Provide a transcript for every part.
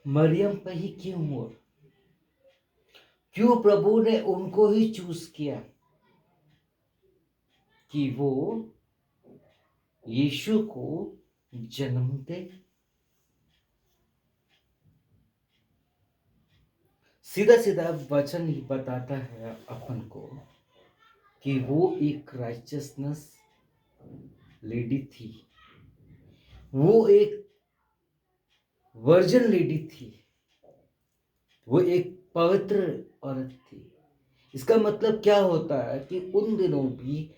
मरियम पे ही क्यों हुआ? क्यों प्रभु ने उनको ही चूज किया कि वो यीशु को जन्म दे? सीधा सीधा वचन ही बताता है अपन को कि वो एक राइचसनेस लेडी थी, वो एक वर्जन लेडी थी, वो एक पवित्र औरत थी। इसका मतलब क्या होता है कि उन दिनों भी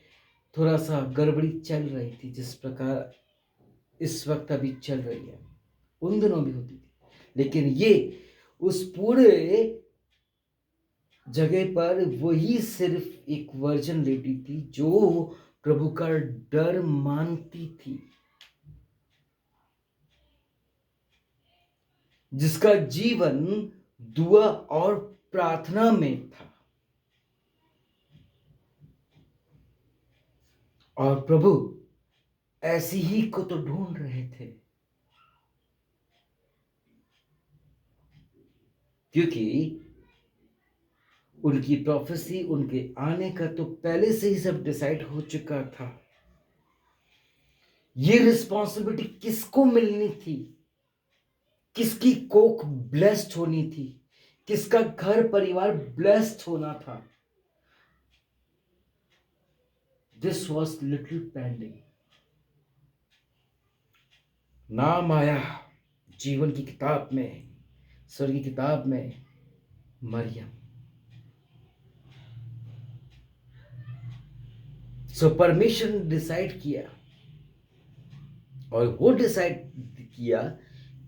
थोड़ा सा गड़बड़ी चल रही थी, जिस प्रकार इस वक्त अभी चल रही है, उन दिनों भी होती थी। लेकिन ये उस पूरे जगह पर वही सिर्फ एक वर्जन लेडी थी जो प्रभु का डर मानती थी, जिसका जीवन दुआ और प्रार्थना में था। और प्रभु ऐसी ही को तो ढूंढ रहे थे, क्योंकि उनकी प्रोफेसी, उनके आने का तो पहले से ही सब डिसाइड हो चुका था। ये रिस्पॉन्सिबिलिटी किसको मिलनी थी, किसकी कोख ब्लेस्ड होनी थी, किसका घर परिवार ब्लेस्ड होना था। This was little pending. नाम आया जीवन की किताब में, स्वर्ग की किताब में, मरियम। सो परमेश्वर ने डिसाइड किया, और वो डिसाइड किया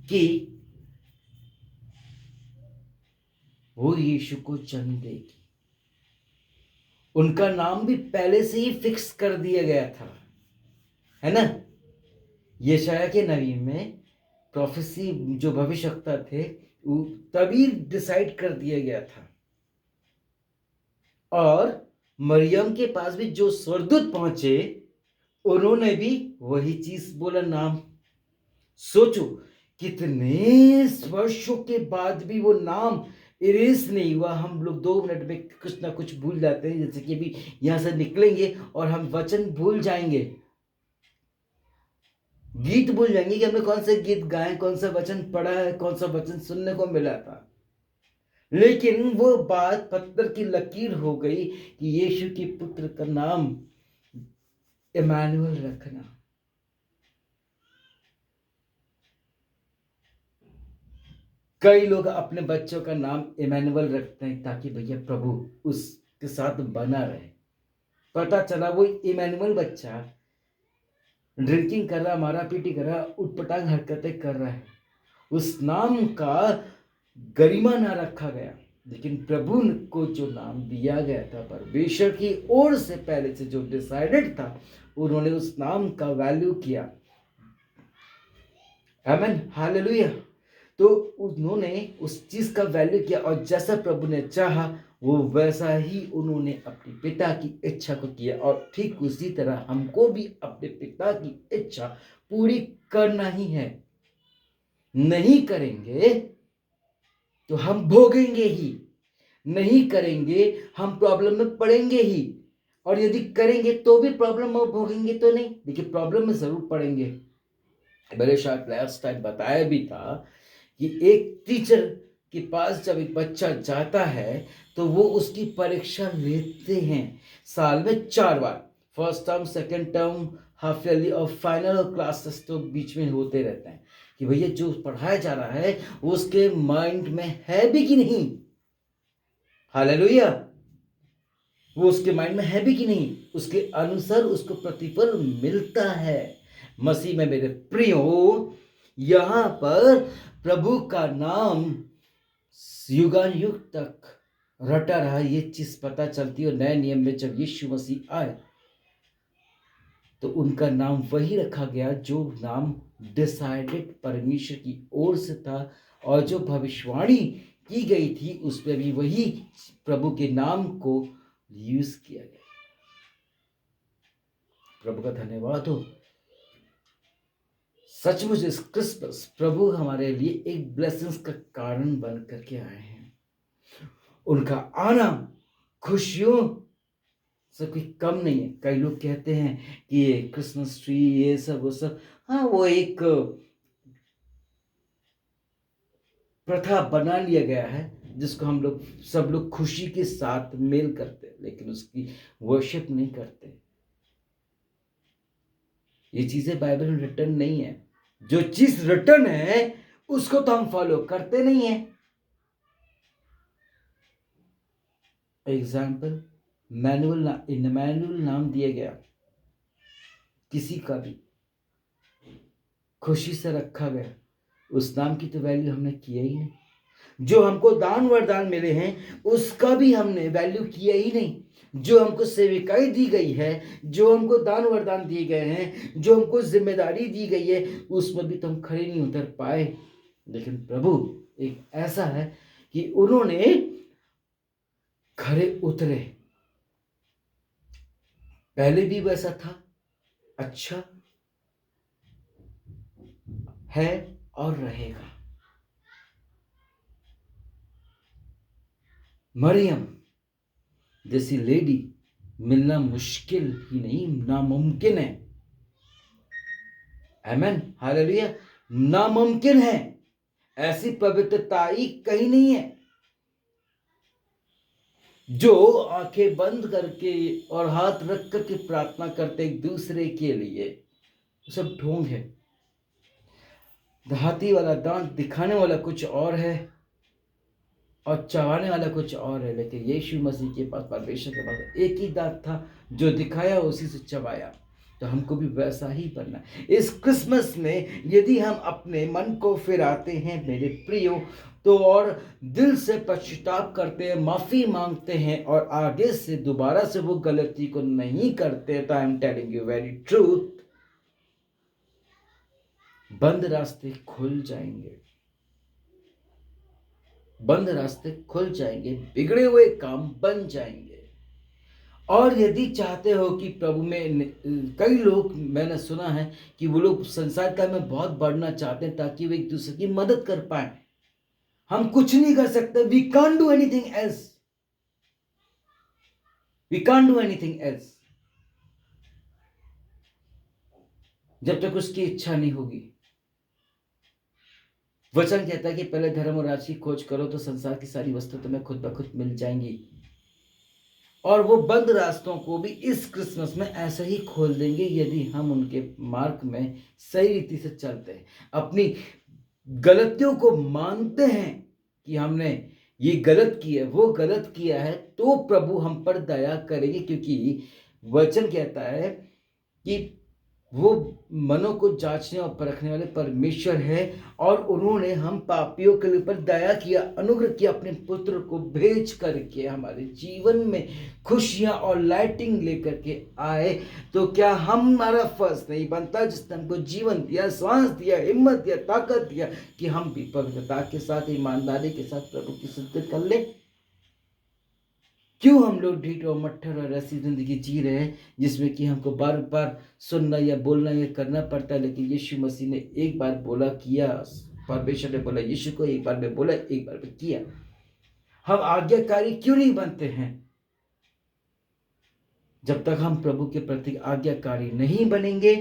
कि वो यीशु को जन्म देगी। उनका नाम भी पहले से ही फिक्स कर दिया गया था, है ना। यशायाह के नबी में प्रोफेसी जो भविष्यवक्ता थे, तभी डिसाइड कर दिया गया था। और मरियम के पास भी जो स्वर्गदूत पहुंचे, उन्होंने भी वही चीज बोला, नाम। सोचो कितने वर्षों के बाद भी वो नाम इरेज नहीं हुआ। हम लोग 2 मिनट में कुछ ना कुछ भूल जाते हैं, जैसे कि अभी यहां से निकलेंगे और हम वचन भूल जाएंगे, गीत भूल जाएंगे कि हमने कौन से गीत गाए, कौन सा वचन पढ़ा है, कौन सा वचन सुनने को मिला था। लेकिन वो बात पत्थर की लकीर हो गई कि यीशु के पुत्र का नाम इमानुएल रखना। कई लोग अपने बच्चों का नाम इमानुएल रखते हैं ताकि भैया प्रभु उसके साथ बना रहे। पता चला वो इमानुएल बच्चा ड्रिंकिंग कर रहा, मारा पीटी कर रहा, उटपटांग हरकतें कर रहा है, उस नाम का गरिमा ना रखा गया। लेकिन प्रभु को जो नाम दिया गया था परमेश्वर की ओर से, पहले से जो डिसाइडेड था, उन्होंने उस नाम का वैल्यू किया। आमीन, हालेलुया। तो उन्होंने उस चीज का वैल्यू किया, और जैसा प्रभु ने चाहा वो वैसा ही उन्होंने अपने पिता की इच्छा को किया। और ठीक उसी तरह हमको भी अपने पिता की इच्छा पूरी करना ही है। नहीं करेंगे तो हम भोगेंगे ही, नहीं करेंगे हम प्रॉब्लम में पड़ेंगे ही। और यदि करेंगे तो भी प्रॉब्लम में भोगेंगे तो नहीं, लेकिन प्रॉब्लम में जरूर पड़ेंगे। मेरे शायद लास्ट टाइम बताया भी था कि एक टीचर के पास जब एक बच्चा जाता है तो वो उसकी परीक्षा लेते हैं साल में 4 बार। First term, second term, half yearly और फाइनल क्लासेस तो बीच में होते रहते हैं कि भैया जो पढ़ाया जा रहा है वो उसके माइंड में है भी कि नहीं। हालेलुया। वो उसके माइंड में है भी कि नहीं, उसके अनुसार उसको प्रतिफल मिलता है। मसीह में मेरे प्रियो, यहां पर प्रभु का नाम युगान युग तक रटा रहा। ये चीज पता चलती है नए नियम में, जब यीशु मसीह आए तो उनका नाम वही रखा गया जो नाम डिसाइडेड परमेश्वर की ओर से था, और जो भविष्यवाणी की गई थी उसमें भी वही प्रभु के नाम को यूज किया गया। प्रभु का धन्यवाद हो। सचमुच इस क्रिसमस प्रभु हमारे लिए एक ब्लेसिंग्स का कारण बन करके आए हैं। उनका आना खुशियों से कोई कम नहीं है। कई लोग कहते हैं कि ये क्रिसमस ट्री ये सब वो सब, हाँ वो एक प्रथा बना लिया गया है जिसको हम लोग सब लोग खुशी के साथ मेल करते हैं, लेकिन उसकी वर्शिप नहीं करते। ये चीजें बाइबल में रिटर्न नहीं है। जो चीज रिटर्न है उसको तो हम फॉलो करते नहीं है। एग्जाम्पल, मैनुअल नाम दिया गया, किसी का भी खुशी से रखा गया, उस नाम की तो वैल्यू हमने किया ही नहीं। जो हमको दान वरदान मिले हैं उसका भी हमने वैल्यू किया ही नहीं। जो हमको सेविकाई दी गई है, जो हमको दान वरदान दिए गए हैं, जो हमको जिम्मेदारी दी गई है, उसमें भी तो हम खड़े नहीं उतर पाए। लेकिन प्रभु एक ऐसा है कि उन्होंने खड़े उतरे। पहले भी वैसा था, अच्छा है और रहेगा। मरियम जैसी लेडी मिलना मुश्किल ही नहीं, नामुमकिन है। आमेन, हालेलुया। नामुमकिन है, ऐसी पवित्रताई कहीं नहीं है। जो आंखें बंद करके और हाथ रख करके प्रार्थना करते एक दूसरे के लिए, सब ढोंग है। हाथी वाला दांत दिखाने वाला कुछ और है और चबाने वाला कुछ और है, लेकिन यीशु मसीह के पास, परमेश्वर के पास एक ही दांत था, जो दिखाया उसी से चबाया। तो हमको भी वैसा ही बनना है। इस क्रिसमस में यदि हम अपने मन को फिराते हैं मेरे प्रियो, तो और दिल से पश्चाताप करते हैं, माफी मांगते हैं और आगे से दोबारा से वो गलती को नहीं करते, तो I am telling you very truth, बंद रास्ते खुल जाएंगे, बंद रास्ते खुल जाएंगे, बिगड़े हुए काम बन जाएंगे। और यदि चाहते हो कि प्रभु में, कई लोग मैंने सुना है कि वो लोग संसार का में बहुत बढ़ना चाहते हैं ताकि वो एक दूसरे की मदद कर पाए। हम कुछ नहीं कर सकते, we can't do anything else, we can't do anything else जब तक उसकी इच्छा नहीं होगी। वचन कहता है कि पहले धर्म और राज्य की खोज करो तो संसार की सारी वस्तु तुम्हें खुद ब खुद मिल जाएंगी। और वो बंद रास्तों को भी इस क्रिसमस में ऐसे ही खोल देंगे यदि हम उनके मार्ग में सही रीति से चलते हैं, अपनी गलतियों को मानते हैं कि हमने ये गलत किया, वो गलत किया है, तो प्रभु हम पर दया करेंगे। क्योंकि वचन कहता है कि वो मनों को जांचने और परखने वाले परमेश्वर है, और उन्होंने हम पापियों के ऊपर दया किया, अनुग्रह किया, अपने पुत्र को भेज करके हमारे जीवन में खुशियां और लाइटिंग लेकर के आए। तो क्या हमारा फर्ज नहीं बनता, जिसने हमको जीवन दिया, श्वास दिया, हिम्मत दिया, ताकत दिया, कि हम भी पवित्रता के साथ, ईमानदारी के साथ प्रभु की सिद्धि कर ले? क्यों हम लोग ढीठ और मट्ठर और ऐसी जिंदगी जी रहे हैं जिसमें कि हमको बार बार सुनना या बोलना या करना पड़ता है? लेकिन यीशु मसीह ने एक बार बोला किया, परमेश्वर ने बोला यीशु को, एक बार में बोला, एक बार में किया। हम आज्ञाकारी क्यों नहीं बनते हैं? जब तक हम प्रभु के प्रति आज्ञाकारी नहीं बनेंगे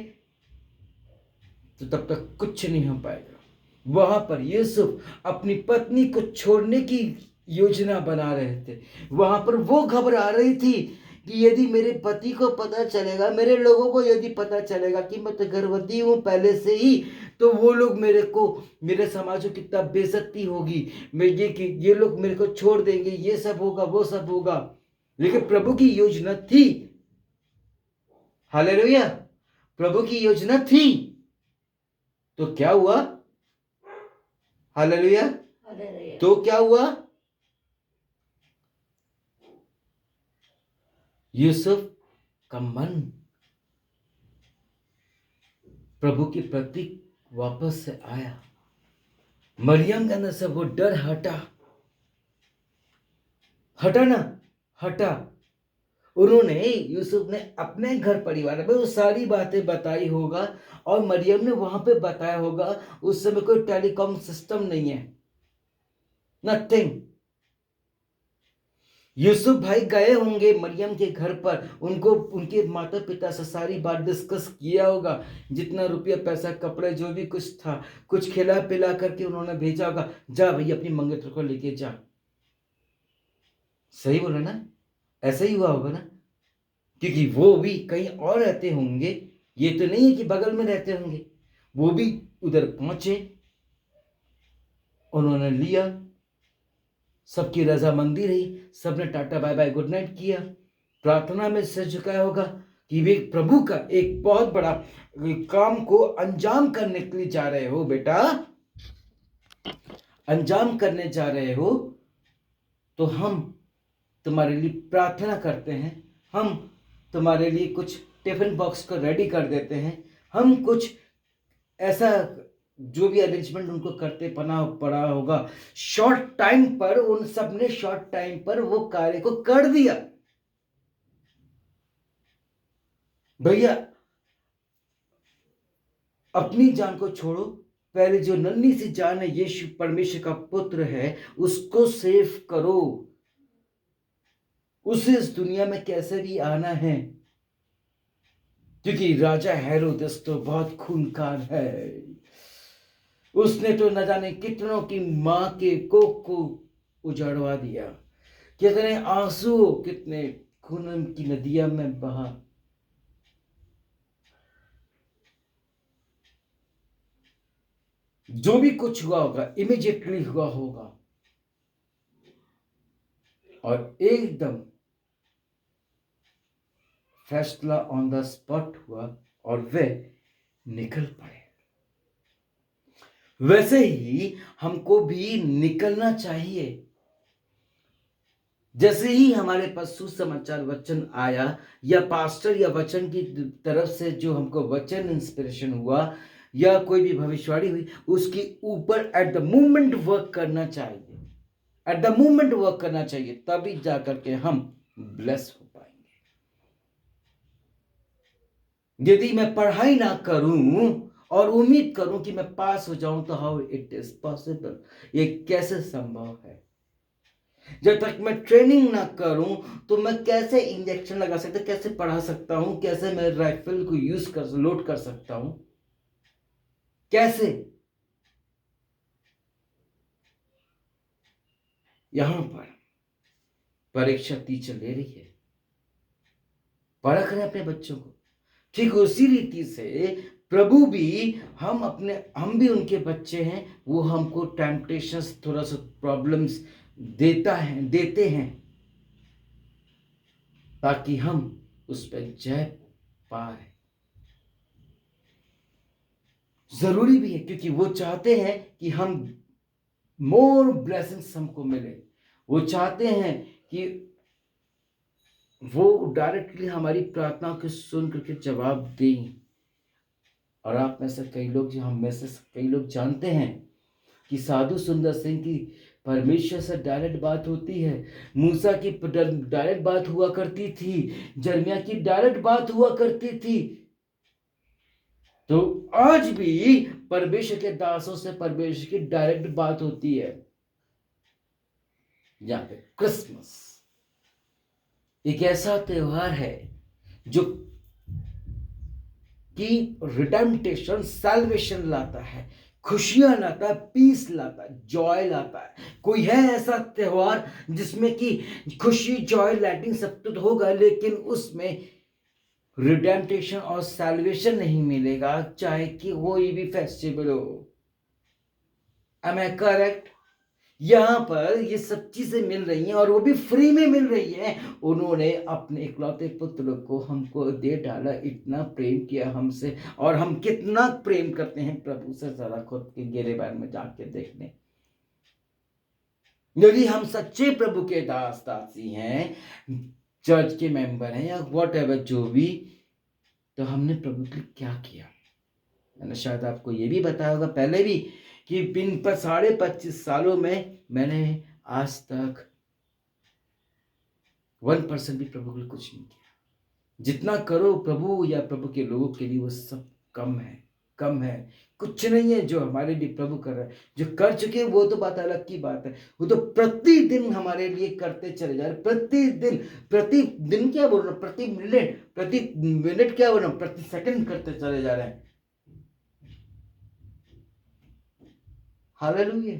तो तब तक कुछ नहीं हो पाएगा। वहां पर यूसुफ अपनी पत्नी को छोड़ने की योजना बना रहे थे। वहां पर वो घबरा रही थी कि यदि मेरे पति को पता चलेगा, मेरे लोगों को यदि पता चलेगा कि मैं तो गर्भवती हूं पहले से ही, तो वो लोग मेरे को, मेरे समाज को कितना बेइज्जती होगी, मैं ये लोग मेरे को छोड़ देंगे, ये सब होगा, वो सब होगा। लेकिन प्रभु की योजना थी, हालेलुया, प्रभु की योजना थी। तो क्या हुआ? हालेलुया। तो क्या हुआ? यूसुफ का मन प्रभु के प्रति वापस से आया। मरियम के अंदर से वो डर हटा, हटा ना, हटा। उन्होंने यूसुफ ने अपने घर परिवार में वो सारी बातें बताई होगा, और मरियम ने वहां पे बताया होगा। उस समय कोई टेलीकॉम सिस्टम नहीं है, नथिंग। यूसुफ भाई गए होंगे मरियम के घर पर, उनको उनके माता पिता से सारी बात डिस्कस किया होगा, जितना रुपया पैसा कपड़े जो भी कुछ था, कुछ खिला पिला करके उन्होंने भेजा होगा, जा भाई अपनी मंगेतर को लेके जा। सही बोला ना? ऐसा ही हुआ होगा ना, क्योंकि वो भी कहीं और रहते होंगे, ये तो नहीं है कि बगल में रहते होंगे। वो भी उधर पहुंचे, उन्होंने लिया, सबकी रजामंदी रही, सबने tata bye bye good night किया, प्रार्थना में सिर झुकाया होगा कि वे प्रभु का एक बहुत बड़ा काम को अंजाम करने के लिए जा रहे हो बेटा, अंजाम करने जा रहे हो, तो हम तुम्हारे लिए प्रार्थना करते हैं, हम तुम्हारे लिए कुछ टिफिन बॉक्स को रेडी कर देते हैं, हम कुछ ऐसा जो भी अरेंजमेंट उनको करते पना पड़ा होगा। शॉर्ट टाइम पर उन सब ने शॉर्ट टाइम पर वो कार्य को कर दिया। भैया अपनी जान को छोड़ो, पहले जो नन्ही सी जान है, यीशु परमेश्वर का पुत्र है, उसको सेव करो। उसे इस दुनिया में कैसे भी आना है, क्योंकि राजा हेरोदेस तो बहुत खूंखार है। उसने तो न जाने कितनों की मां के कोख को उजाड़वा दिया, कितने आंसू, कितने खून की नदियां में बहा। जो भी कुछ हुआ होगा इमीडिएटली हुआ होगा, और एकदम फैसला ऑन द स्पॉट हुआ और वे निकल पड़े। वैसे ही हमको भी निकलना चाहिए। जैसे ही हमारे पास सुसमाचार वचन आया, या पास्टर या वचन की तरफ से जो हमको वचन इंस्पिरेशन हुआ, या कोई भी भविष्यवाणी हुई, उसके ऊपर एट द मोमेंट वर्क करना चाहिए, एट द मोमेंट वर्क करना चाहिए, तभी जाकर के हम ब्लेस हो पाएंगे। यदि मैं पढ़ाई ना करूं और उम्मीद करूं कि मैं पास हो जाऊं, तो हाउ इट इज पॉसिबल, ये कैसे संभव है? जब तक मैं ट्रेनिंग ना करूं तो मैं कैसे इंजेक्शन लगा सकता, कैसे पढ़ा सकता हूं, कैसे मैं राइफल को यूज कर लोड कर सकता हूं, कैसे? यहां पर परीक्षा टीचर ले रही है, परख रहे अपने बच्चों को। ठीक उसी रीति से प्रभु भी, हम भी उनके बच्चे हैं, वो हमको टेम्पटेशंस, थोड़ा सा प्रॉब्लम्स देते हैं, ताकि हम उस पर जय पाए। जरूरी भी है, क्योंकि वो चाहते हैं कि हम मोर ब्लेसिंग्स हमको मिले। वो चाहते हैं कि वो डायरेक्टली हमारी प्रार्थना को सुन करके जवाब दें। और आप में से कई लोग, जो हम में से कई लोग जानते हैं कि साधु सुंदर सिंह की परमेश्वर से डायरेक्ट बात होती है, मूसा की डायरेक्ट बात हुआ करती थी, जर्मिया की डायरेक्ट बात हुआ करती थी। तो आज भी परमेश्वर के दासों से परमेश्वर की डायरेक्ट बात होती है। यहाँ पे क्रिसमस एक ऐसा त्योहार है जो कि रिडेम्पटेशन, सैल्वेशन लाता है, खुशियां लाता है, पीस लाता है, जॉय लाता है। कोई है ऐसा त्योहार जिसमें कि खुशी, जॉय, लाइटिंग सब तो होगा, लेकिन उसमें रिडेम्पटेशन और सैल्वेशन नहीं मिलेगा, चाहे कि कोई भी फेस्टिवल हो। Am I correct? यहाँ पर ये सब चीजें मिल रही हैं, और वो भी फ्री में मिल रही है। उन्होंने अपने इकलौते पुत्र को हमको दे डाला, इतना प्रेम किया हमसे। और हम कितना प्रेम करते हैं प्रभु से, जरा खुद के गिरेबान में जाके देखने। यदि हम सच्चे प्रभु के दास दासी हैं, चर्च के मेंबर हैं, या वॉट एवर जो भी, तो हमने प्रभु के लिए क्या किया? मैंने शायद आपको ये भी बताया होगा पहले भी कि इन पर 25.5 सालों में मैंने आज तक 1% भी प्रभु के लिए कुछ नहीं किया। जितना करो प्रभु या प्रभु के लोगों के लिए वो सब कम है, कम है। कुछ नहीं है जो हमारे लिए प्रभु कर रहा है। जो कर चुके वो तो बात अलग की बात है, वो तो प्रतिदिन हमारे लिए करते चले जा रहे, प्रतिदिन। प्रतिदिन क्या बोल रहा हूँ, प्रति मिनट क्या बोल रहा हूँ, प्रति सेकंड करते चले जा रहे हैं। हालेलुया।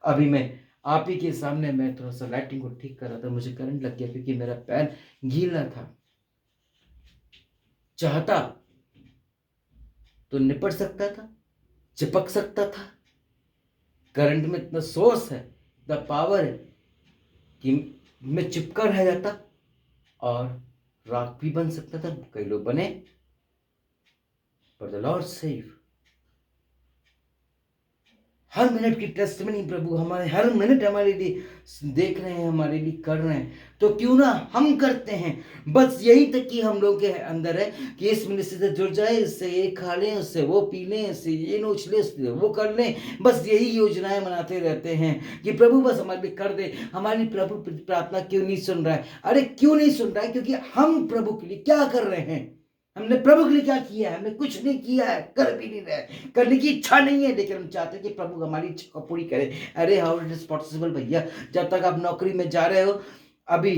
अभी मैं आप ही के सामने मैं थोड़ा सा लाइटिंग को ठीक कर रहा था, मुझे करंट लग गया क्योंकि मेरा पैर गीला था। चाहता तो निपट सकता था, चिपक सकता था। करंट में इतना सोर्स है, इतना पावर है कि मैं चिपका रह जाता और राख भी बन सकता था। कई लोग बने, पर the Lord save. Her minute की टेस्टमनी प्रभु हमारे हर मिनट हमारे लिए देख रहे हैं, हमारे लिए कर रहे हैं। तो क्यों ना हम करते हैं। बस यही तक कि हम लोग के अंदर है कि इस मिनिस्ट्री से जुड़ जाए, इससे ये खा लें, उससे वो पी लें, इससे ये नोच लें, उससे वो कर लें। बस यही योजनाएं बनाते रहते हैं कि प्रभु बस हमारे लिए कर दे। हमारी प्रभु प्रार्थना क्यों नहीं सुन रहा है? अरे क्यों नहीं सुन रहा है? क्योंकि हम प्रभु के लिए क्या कर रहे हैं? हमने प्रभु के लिए क्या किया है? हमने कुछ नहीं किया है, कर भी नहीं रहे, करने की इच्छा नहीं है, लेकिन हम चाहते हैं कि प्रभु हमारी इच्छा को पूरी करे। अरे हाउ इट इज पॉसिबल भैया? जब तक आप नौकरी में जा रहे हो, अभी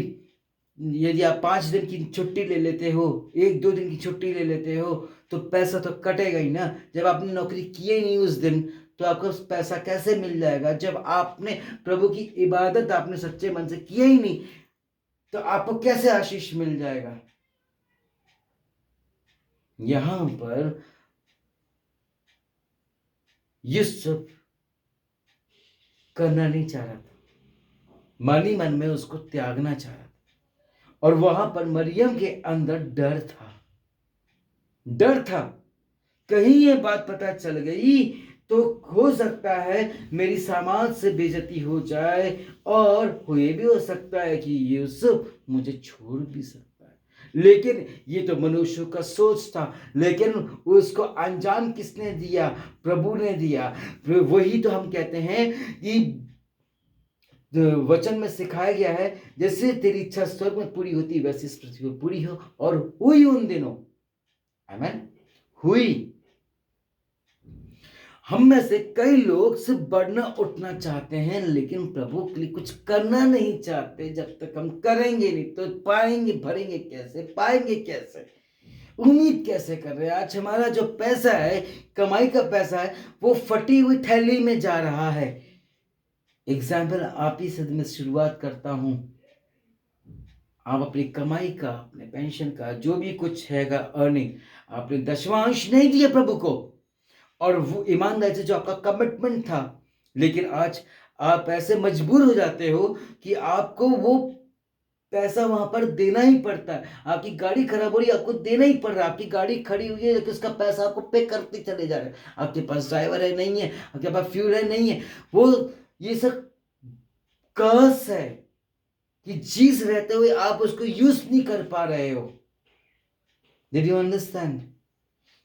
यदि आप 5 दिन की छुट्टी ले लेते हो, 1-2 दिन की छुट्टी ले लेते हो, तो पैसा तो कटेगा ही ना। जब आपने नौकरी की ही नहीं उस दिन, तो आपको पैसा कैसे मिल जाएगा? जब आपने प्रभु की इबादत आपने सच्चे मन से किया ही नहीं, तो आपको कैसे आशीष मिल जाएगा? यहां पर यूसुफ करना नहीं चाह रहा था, मन ही मन में उसको त्यागना चाह रहा था। और वहां पर मरियम के अंदर डर था, डर था। कहीं ये बात पता चल गई तो हो सकता है मेरी समाज से बेइज्जती हो जाए, और ये भी हो सकता है कि यूसुफ मुझे छोड़ भी सकता है। लेकिन ये तो मनुष्य का सोच था, लेकिन उसको अंजाम किसने दिया? प्रभु ने दिया। वही तो हम कहते हैं कि वचन में सिखाया गया है, जैसे तेरी इच्छा स्वर्ग में पूरी होती वैसे इस पृथ्वी पर पूरी हो। और हुई उन दिनों, आमेन, हुई। हम में से कई लोग सिर्फ बढ़ना उठना चाहते हैं, लेकिन प्रभु के लिए कुछ करना नहीं चाहते। जब तक हम करेंगे नहीं तो पाएंगे, भरेंगे कैसे, पाएंगे कैसे, उम्मीद कैसे कर रहे हैं? आज हमारा जो पैसा है, कमाई का पैसा है, वो फटी हुई थैली में जा रहा है। एग्जाम्पल आप ही से मैं शुरुआत करता हूं। आप अपनी कमाई का, अपने पेंशन का, जो भी कुछ हैगा अर्निंग, आपने दशमांश नहीं दिया प्रभु को, और वो ईमानदारी से जो आपका कमिटमेंट था, लेकिन आज आप ऐसे मजबूर हो जाते हो कि आपको वो पैसा वहां पर देना ही पड़ता है। आपकी गाड़ी खराब हो रही है, आपको देना ही पड़ रहा है। आपकी गाड़ी खड़ी हुई है, लेकिन उसका पैसा आपको पे करते चले जा रहे हैं। आपके पास ड्राइवर है नहीं है, आपके पास फ्यूल है नहीं है, वो ये सब कर्स है कि चीज रहते हुए आप उसको यूज नहीं कर पा रहे हो। Did you understand?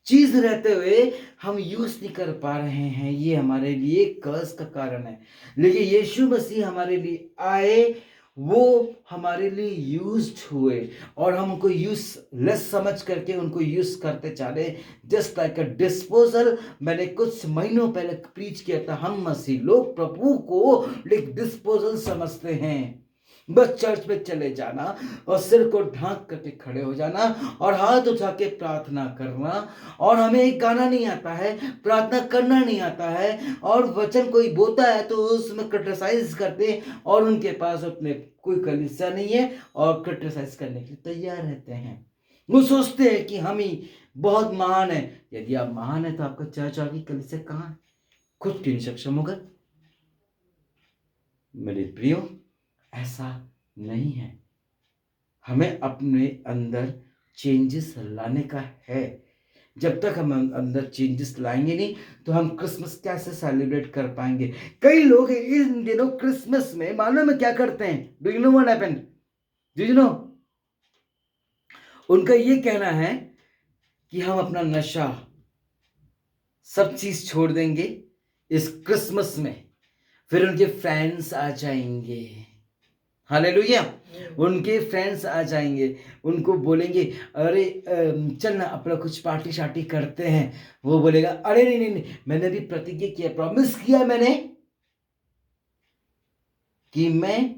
चीज रहते हुए हम यूज नहीं कर पा रहे हैं, ये हमारे लिए कर्स का कारण है। लेकिन यीशु मसीह हमारे लिए आए, वो हमारे लिए यूज्ड हुए, और हम उनको यूजलेस समझ करके उनको यूज करते चले, जस्ट लाइक अ डिस्पोजल। मैंने कुछ महीनों पहले प्रीच किया था, हम मसीह लोग प्रभु को एक डिस्पोजल समझते हैं। बस चर्च में चले जाना और सिर को ढांक करके खड़े हो जाना और हाथ उठा के प्रार्थना करना, और हमें एक गाना नहीं आता है, प्रार्थना करना नहीं आता है, और वचन कोई बोलता है तो उसमें क्रिटिसाइज करते, और उनके पास अपने कोई कलीसिया नहीं है और क्रिटिसाइज करने के लिए तैयार रहते हैं। वो सोचते हैं कि हम ही बहुत महान है। यदि आप महान है तो आपका चर्च, आपकी कलीसिया कहाँ है? खुद क्यों नहीं सक्षम होगा? मेरे प्रियो, ऐसा नहीं है। हमें अपने अंदर चेंजेस लाने का है। जब तक हम अंदर चेंजेस लाएंगे नहीं, तो हम क्रिसमस कैसे सेलिब्रेट कर पाएंगे? कई लोग इन दिनों क्रिसमस में मालूम है क्या करते हैं? Do you know what happened? Do you know? उनका ये कहना है कि हम अपना नशा सब चीज छोड़ देंगे इस क्रिसमस में, फिर उनके फ्रेंड्स आ जाएंगे, हालेलुया। उनके फ्रेंड्स आ जाएंगे, उनको बोलेंगे अरे चल ना अपना कुछ पार्टी शार्टी करते हैं। वो बोलेगा अरे नहीं नहीं नहीं, मैंने भी प्रतिज्ञा किया, प्रॉमिस किया मैंने कि मैं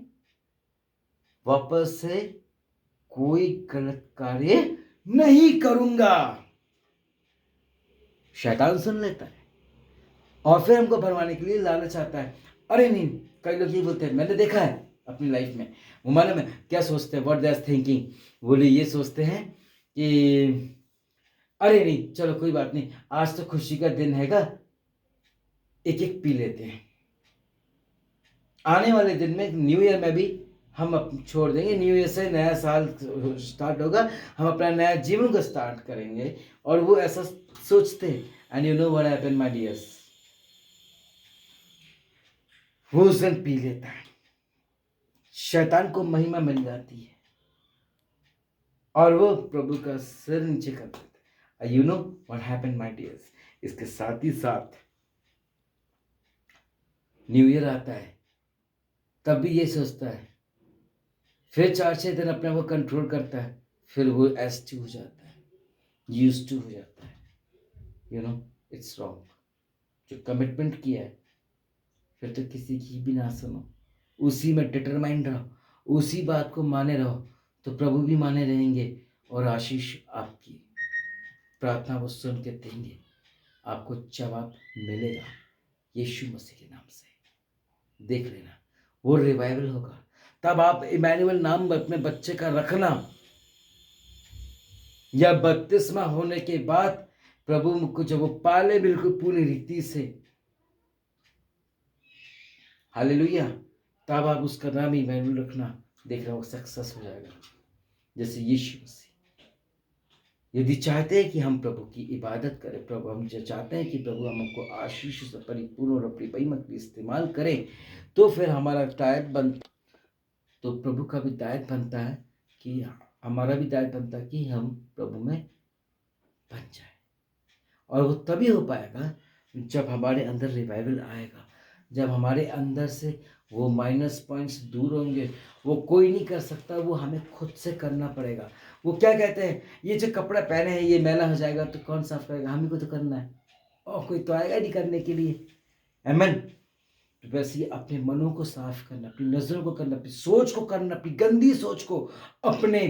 वापस से कोई गलत कार्य नहीं करूंगा। शैतान सुन लेता है और फिर हमको भरवाने के लिए लालच आता है। अरे नहीं, कई लोग ये बोलते हैं, मैंने देखा है अपनी लाइफ में, वो मालूम है क्या सोचते हैं, व्हाट दे आर थिंकिंग। वो लोग ये सोचते हैं कि अरे नहीं चलो कोई बात नहीं, आज तो खुशी का दिन हैगा, एक एक पी लेते हैं। आने वाले दिन में न्यू ईयर में भी हम छोड़ देंगे, न्यू ईयर से नया साल स्टार्ट होगा, हम अपना नया जीवन को स्टार्ट करेंगे। और वो ऐसा सोचते हैं। And you know what happened my dears, वो उस दिन पी लेता है, शैतान को महिमा मिल जाती है और वो प्रभु का सिर नीचे कर देता है। You know what happened my dears, इसके साथ ही साथ न्यू ईयर आता है, तब भी ये सोचता है, फिर 4-6 दिन अपने को कंट्रोल करता है, फिर वो एस टू हो जाता है, यूज टू हो जाता है। You know it's wrong. जो कमिटमेंट किया है फिर तो किसी की भी ना सुनो, उसी में डिटरमाइंड रहो, उसी बात को माने रहो, तो प्रभु भी माने रहेंगे और आशीष आपकी प्रार्थना वो सुन के देंगे, आपको जवाब मिलेगा यीशु मसीह के नाम से। देख लेना वो रिवाइवल होगा, तब आप इमैनुअल नाम अपने बच्चे का रखना, या बपतिस्मा होने के बाद प्रभु को जब वो पाले बिल्कुल पूरी रीति से, हालेलुया, तब आप उसका नाम इमैनुअल रखना, देखना वो सक्सेस हो जाएगा जैसे यीशु मसीह। यदि चाहते हैं कि हम प्रभु की इबादत करें, प्रभु हम जो चाहते हैं कि प्रभु हमको आशीष से परिपूर्ण और अपनी महिमा के लिए इस्तेमाल करें, तो फिर हमारा दायित्व बनता, तो प्रभु का भी दायित्व बनता है कि हमारा भी दायित्व बनता है कि हम प्रभु में बन जाए। और वो तभी हो पाएगा जब हमारे अंदर रिवाइवल आएगा, जब हमारे अंदर से वो माइनस पॉइंट्स दूर होंगे। वो कोई नहीं कर सकता, वो हमें खुद से करना पड़ेगा। वो क्या कहते हैं, ये जो कपड़ा पहने हैं ये मैला हो जाएगा तो कौन साफ करेगा, हम ही को तो करना है, और कोई तो आएगा नहीं करने के लिए। आमीन। तो वैसे ही अपने मनों को साफ करना, अपनी नजरों को करना, अपनी सोच को करना, अपनी गंदी सोच को, अपने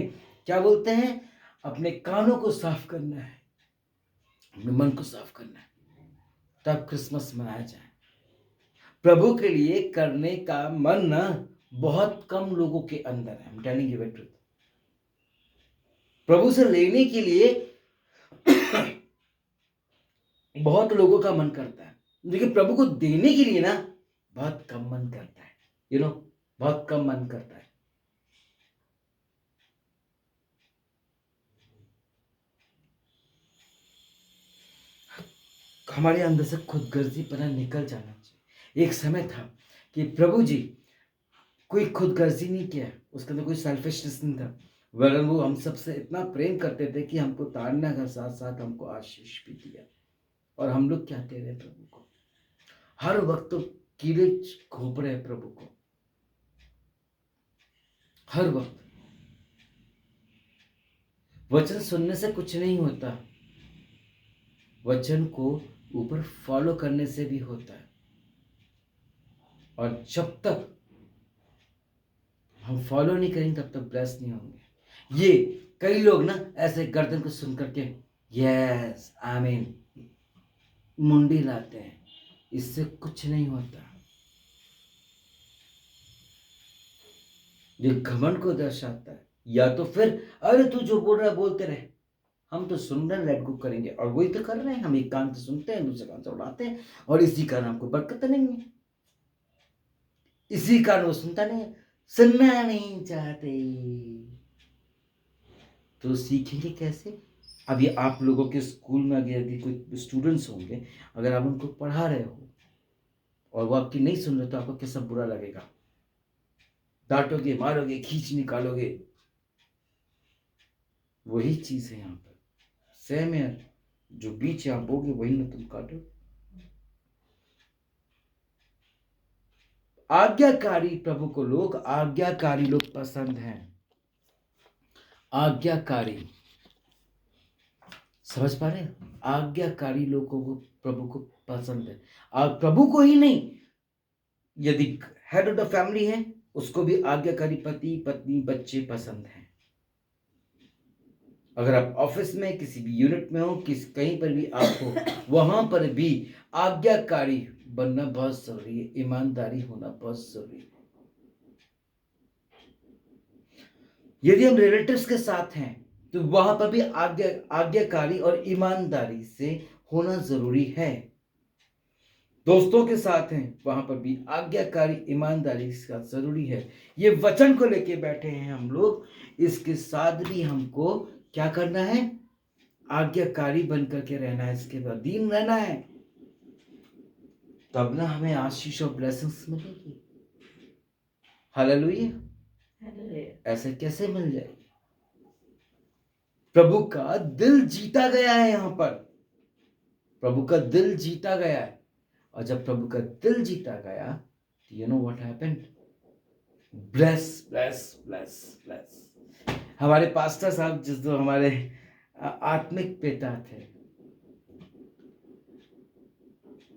क्या बोलते हैं, अपने कानों को साफ करना है, अपने मन को साफ करना है, तब क्रिसमस मनाया जाए। प्रभु के लिए करने का मन ना बहुत कम लोगों के अंदर है। I'm telling you the truth। प्रभु से लेने के लिए बहुत लोगों का मन करता है, लेकिन प्रभु को देने के लिए ना बहुत कम मन करता है। यू नो बहुत कम मन करता है। हमारे अंदर से खुदगर्जीपना निकल जाना चाहिए। एक समय था कि प्रभु जी कोई खुदगर्जी नहीं किया, उसके अंदर कोई सेल्फिशनेस नहीं था, वरन वो हम सबसे इतना प्रेम करते थे कि हमको ताड़ना के साथ साथ हमको आशीष भी दिया। और हम लोग क्या कह रहे हैं प्रभु को, हर वक्त तो कीड़े घोंप रहे हैं प्रभु को, हर वक्त। वचन सुनने से कुछ नहीं होता, वचन को ऊपर फॉलो करने से भी होता है। और जब तक हम फॉलो नहीं करेंगे तब तक ब्लेस नहीं होंगे। ये कई लोग ना ऐसे गर्दन को सुन करके यस आमीन मुंडी लाते हैं, इससे कुछ नहीं होता। ये घमंड को दर्शाता है। या तो फिर अरे तू जो बोल रहा है बोलते रहे, हम तो सुन रहे हैं, लेट गो करेंगे, और वही तो कर रहे हैं। हम एक कान से सुनते हैं, दूसरे कान से उड़ाते हैं, और इसी कारण हमको बरकत नहीं है, इसी कारण वो सुनता नहीं है, सुनना नहीं चाहते। तो सीखेंगे कैसे? अभी आप लोगों के स्कूल में अगर यदि कोई स्टूडेंट्स होंगे, अगर आप उनको पढ़ा रहे हो और वो आपकी नहीं सुन रहे तो आपको कैसा बुरा लगेगा, डांटोगे, मारोगे, खींच निकालोगे। वही चीज है यहाँ पर, सेम है, जो बीच यहाँ बोगे वही ना तुम काटो। प्रभु को लोग आज्ञाकारी लोग पसंद हैं। आज्ञाकारी, समझ पा रहे हैं? आज्ञाकारी लोगों को प्रभु को पसंद है। और प्रभु को ही नहीं, यदि हेड ऑफ द फैमिली है उसको भी आज्ञाकारी पति पत्नी बच्चे पसंद हैं। अगर आप ऑफिस में किसी भी यूनिट में हो, कहीं पर भी आप हो, वहां पर भी आज्ञाकारी बनना बहुत जरूरी है, ईमानदारी होना बहुत जरूरी है। यदि हम रिलेटिव्स के साथ हैं तो वहां पर भी आज्ञाकारी और ईमानदारी से होना जरूरी है। दोस्तों के साथ हैं वहां पर भी आज्ञाकारी ईमानदारी का जरूरी है। ये वचन को लेके बैठे हैं हम लोग, इसके साथ भी हमको क्या करना है? आज्ञाकारी बनकर के रहना है, इसके अधीन रहना है, तब ना हमें आशीष और ब्लेसिंग्स मिलेगी। हालेलुया। ऐसे कैसे मिल जाएगी? प्रभु का दिल जीता गया है। यहां पर प्रभु का दिल जीता गया है, और जब प्रभु का दिल जीता गया, you know what happened? Bless bless bless bless. हमारे पास्टर साहब, जो हमारे आत्मिक पिता थे,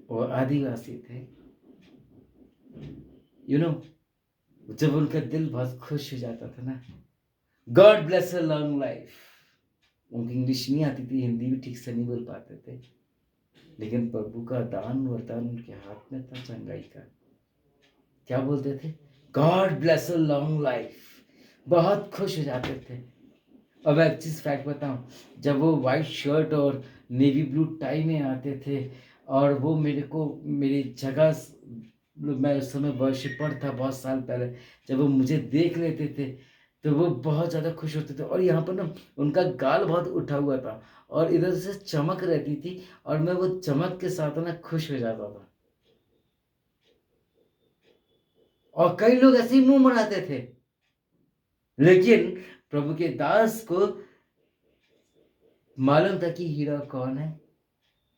वो आदिवासी थे, यू नो, जब उनका दिल बहुत खुश हो जाता था ना, God bless a long life. उनको इंग्लिश नहीं आती थी, हिंदी भी ठीक से नहीं बोल पाते थे, लेकिन प्रभु का दान वरदान उनके हाथ में था चंगाई का। क्या बोलते थे? God bless a long life. बहुत खुश हो जाते थे। अब एक चीज फैक्ट बताऊं, जब वो वाइट शर्ट और नेवी ब्लू टाई में आते थे, और वो मेरे को मेरी जगह, मैं उस समय वर्शिपर था बहुत साल पहले, जब वो मुझे देख लेते थे तो वो बहुत ज़्यादा खुश होते थे। और यहाँ पर ना उनका गाल बहुत उठा हुआ था और इधर से चमक रहती थी, और मैं वो चमक के साथ ना खुश हो जाता था। और कई लोग ऐसे ही मुंह बनाते थे, लेकिन प्रभु के दास को मालूम था कि हीरा कौन है,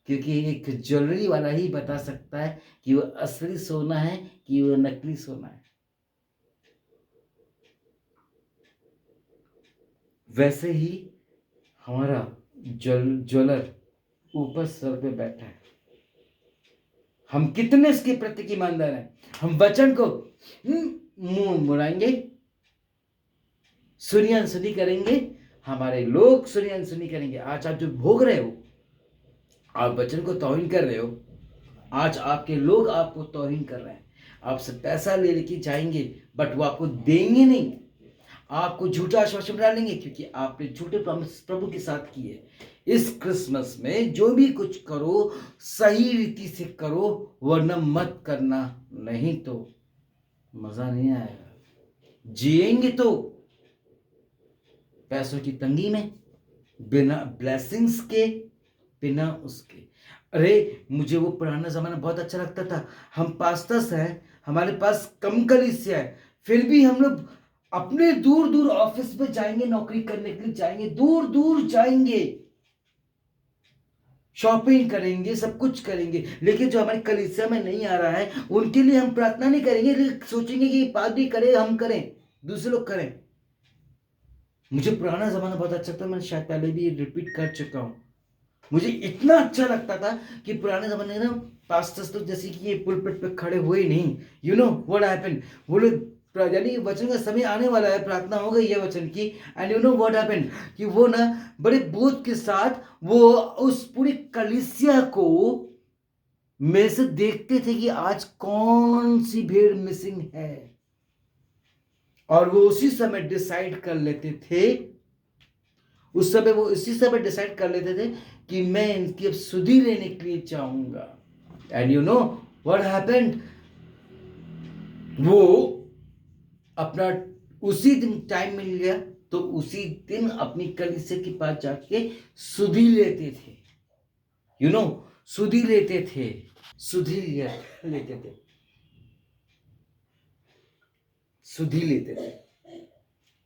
क्योंकि एक ज्वेलरी वाला ही बता सकता है कि वो असली सोना है कि वो नकली सोना है। वैसे ही हमारा ज्वेलर ऊपर सर पे बैठा है। हम कितने इसके प्रति ईमानदार हैं? हम वचन को मुंह मुड़ाएंगे, सुनी अनसुनी करेंगे, हमारे लोग सुनी अनसुनी करेंगे। आज आप जो भोग रहे हो, आप वचन को तौहीन कर रहे हो, आज आपके लोग आपको तौहीन कर रहे हैं, आपसे पैसा ले लेके जाएंगे, बट वो आपको देंगे नहीं, आपको झूठा आश्वासन डालेंगे, क्योंकि आपने झूठे प्रॉमिस प्रभु के साथ किए। इस क्रिसमस में जो भी कुछ करो सही रीति से करो, वरना मत करना, नहीं तो मजा नहीं आएगा। जिएंगे तो पैसों की तंगी में, बिना ब्लेसिंग्स के, बिना उसके। अरे मुझे वो पुराना जमाना बहुत अच्छा लगता था। हम पास्टर्स हैं, हमारे पास कम कलीसिया है, फिर भी हम लोग अपने दूर दूर ऑफिस पे जाएंगे, नौकरी करने के लिए जाएंगे, दूर दूर जाएंगे, शॉपिंग करेंगे, सब कुछ करेंगे, लेकिन जो हमारे कलीसिया में नहीं आ रहा है उनके लिए हम प्रार्थना नहीं करेंगे, लेकिन सोचेंगे कि पादरी करे, हम करें, दूसरे लोग करें। मुझे पुराना जमाना बहुत अच्छा था, मैं शायद पहले भी रिपीट कर चुका हूं। मुझे इतना अच्छा लगता था कि पुराने जमाने में ना पास्टर्स तो जैसे कि ये पुलपिट पे खड़े हुए ही नहीं, यू नो व्हाट हैपेंड, वो लोग, यानी वचन का समय आने वाला है, प्रार्थना हो गई है वचन की, and you know what happened कि वो ना बड़े बोझ के साथ वो उस पूरी कलीसिया को में से देखते थे कि आज कौन सी भीड़ मिसिंग है, और वो उसी समय डिसाइड कर लेते थे, उस समय वो इसी समय डिसाइड कर लेते थे कि मैं इनकी अब सुधि लेने के लिए चाहूंगा। And you know what happened, वो अपना उसी दिन टाइम मिल गया तो उसी दिन अपनी कलीसिया के पास जाके सुधि लेते थे, यू नो, सुधि लेते थे, सुधि लेते थे, सुधि लेते थे।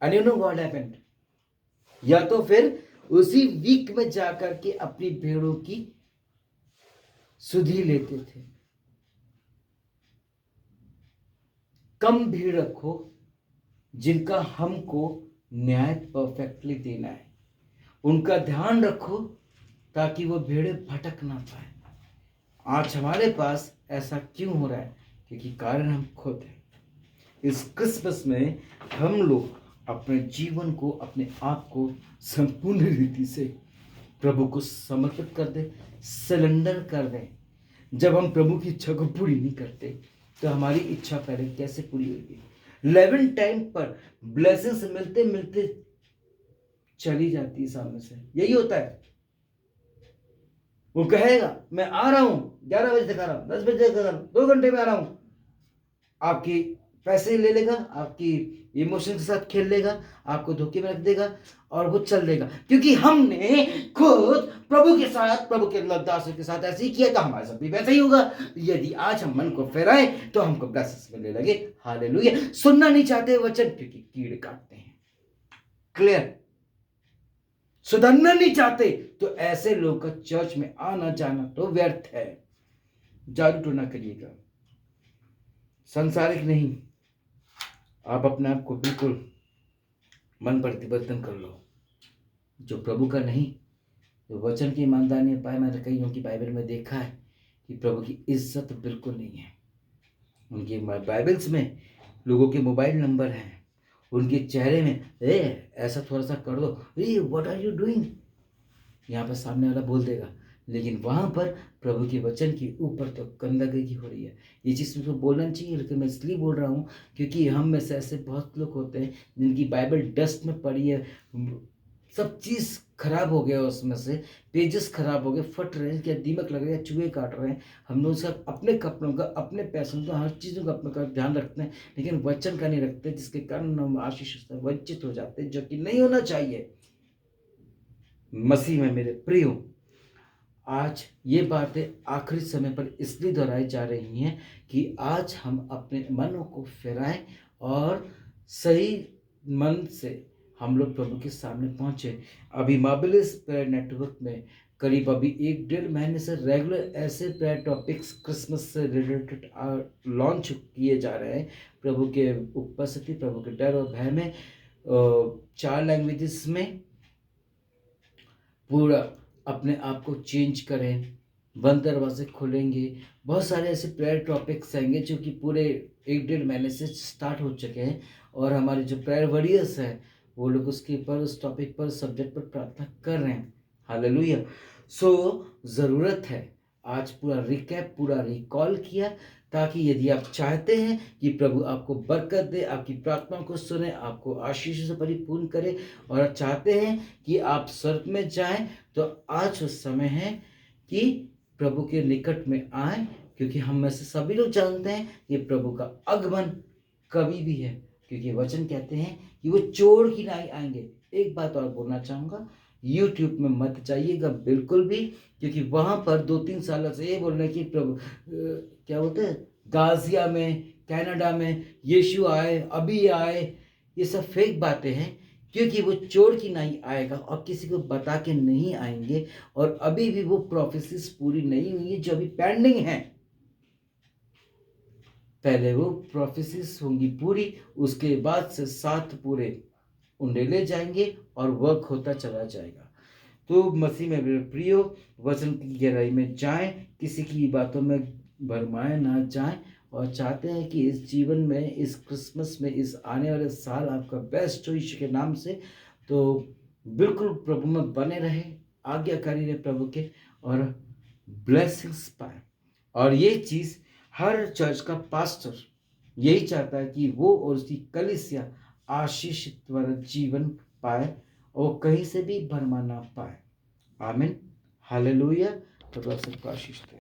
And you know what happened, या तो फिर उसी वीक में जाकर के अपनी भेड़ों की सुधि लेते थे। कम भीड़ रखो जिनका हमको न्याय परफेक्टली देना है। उनका ध्यान रखो ताकि वो भेड़ें भटक ना पाए। आज हमारे पास ऐसा क्यों हो रहा है? क्योंकि कारण हम खुद हैं। इस क्रिसमस में हम लोग अपने जीवन को, अपने आप को संपूर्ण रीति से प्रभु को समर्पित कर दें, सरेंडर कर दें। जब हम प्रभु की इच्छा को पूरी नहीं करते तो हमारी इच्छा पहले कैसे पूरी होगी? 11 टाइम पर ब्लेसिंग्स मिलते मिलते चली जाती है सामने से। यही होता है। वो कहेगा मैं आ रहा हूं, 11 बजे तक आ रहा हूं, 10 बजे तक आ रहा हूं, 2 घंटे में आ रहा हूं। आपकी पैसे ले लेगा, आपकी इमोशन के साथ खेल लेगा, आपको धोखे में रख देगा और वो चल देगा। क्योंकि हमने खुद प्रभु के साथ, प्रभु के दासों के साथ ऐसे ही किया तो हमारे साथ भी वैसा ही होगा। यदि आज हम मन को फेराएं तो हमको ब्लेसिंग्स मिलने लगे। हालेलुया। सुनना नहीं चाहते वचन क्योंकि कीड़े काटते हैं। क्लियर? सुधरना नहीं चाहते तो ऐसे लोग का चर्च में आना जाना तो व्यर्थ है। जादू टोना करिएगा, संसारिक नहीं। आप अपने आप को बिल्कुल मन परिवर्तन कर लो। जो प्रभु का नहीं, जो वचन की ईमानदारी नहीं पाए। मैंने कईयों की बाइबल में देखा है कि प्रभु की इज्जत बिल्कुल नहीं है। उनके बाइबल्स में लोगों के मोबाइल नंबर हैं, उनके चेहरे में ऐसा थोड़ा सा कर दो, व्हाट आर यू डूइंग, यहाँ पर सामने वाला बोल देगा। लेकिन वहाँ पर प्रभु के वचन के ऊपर तो गंदगी हो रही है। ये चीज़ मुझको बोलना चाहिए, लेकिन मैं इसलिए बोल रहा हूँ क्योंकि हम में से ऐसे बहुत लोग होते हैं जिनकी बाइबल डस्ट में पड़ी है, सब चीज़ खराब हो गया, उसमें से पेजेस खराब हो गए, फट रहे हैं, क्या दीमक लग रहे हैं, चूहे काट रहे हैं। हम लोग सब अपने कपड़ों का, अपने पैसों का, हर चीज़ों का अपने का ध्यान रखते हैं, लेकिन वचन का नहीं रखते, जिसके कारण हम आशीष से वंचित हो जाते हैं, जो कि नहीं होना चाहिए। मसीह में मेरे प्रियो, आज ये बातें आखिरी समय पर इसलिए दोहराई जा रही हैं कि आज हम अपने मनों को फिराएं और सही मन से हम लोग प्रभु के सामने पहुंचे। अभी मार्वेलस प्रेयर नेटवर्क में करीब अभी 1-1.5 महीने से रेगुलर ऐसे प्रेयर टॉपिक्स क्रिसमस से रिलेटेड लॉन्च किए जा रहे हैं। प्रभु के उपस्थिति, प्रभु के डर और भय में 4 लैंग्वेजेस में पूरा अपने आप को चेंज करें। बंद दरवाजे खोलेंगे। बहुत सारे ऐसे प्रेयर टॉपिक्स आएंगे जो कि पूरे 1-1.5 महीने से स्टार्ट हो चुके हैं और हमारे जो प्रेयर वॉरियर्स हैं वो लोग उसके ऊपर, उस टॉपिक पर, सब्जेक्ट पर प्रार्थना कर रहे हैं। हालेलुया। ज़रूरत है आज पूरा रिकैप, पूरा रिकॉल किया, ताकि यदि आप चाहते हैं कि प्रभु आपको बरकत दे, आपकी प्रार्थना को सुने, आपको आशीष से परिपूर्ण करे और चाहते हैं कि आप स्वर्ग में जाएं, तो आज उस समय है कि प्रभु के निकट में आए। क्योंकि हम में से सभी लोग जानते हैं कि प्रभु का आगमन कभी भी है, क्योंकि वचन कहते हैं कि वो चोर की नाई आएंगे। एक बात और बोलना चाहूँगा, यूट्यूब में मत जाइएगा बिल्कुल भी, क्योंकि वहाँ पर 2-3 साल से ये बोल रहे हैं कि प्रभु क्या बोलते हैं, गाजिया में, कनाडा में यीशु आए, अभी आए। ये सब फेक बातें हैं, क्योंकि वो चोर की नाई आएगा और किसी को बता के नहीं आएंगे, और अभी भी वो प्रोफेसीज पूरी नहीं हुई है जो अभी पेंडिंग है। पहले वो प्रोफेसीज होंगी पूरी, उसके बाद से 7 पूरे उंडेले जाएंगे और वर्क होता चला जाएगा। तो मसीह में मेरे प्रियो, वचन की गहराई में जाएं, किसी की बातों में भरमाए ना जाएं, और चाहते हैं कि इस जीवन में, इस क्रिसमस में, इस आने वाले साल आपका बेस्ट हो यीशु के नाम से। तो बिल्कुल प्रभु में बने रहे, आज्ञाकारी रहे प्रभु के, और ब्लेसिंग्स पाए। और ये चीज़ हर चर्च का पास्टर यही चाहता है कि वो और उसकी कलीसिया आशीषित वाला जीवन पाए और कहीं से भी भरमा ना पाए। आमीन। हालेलुया। प्रभु सबको आशीष दे।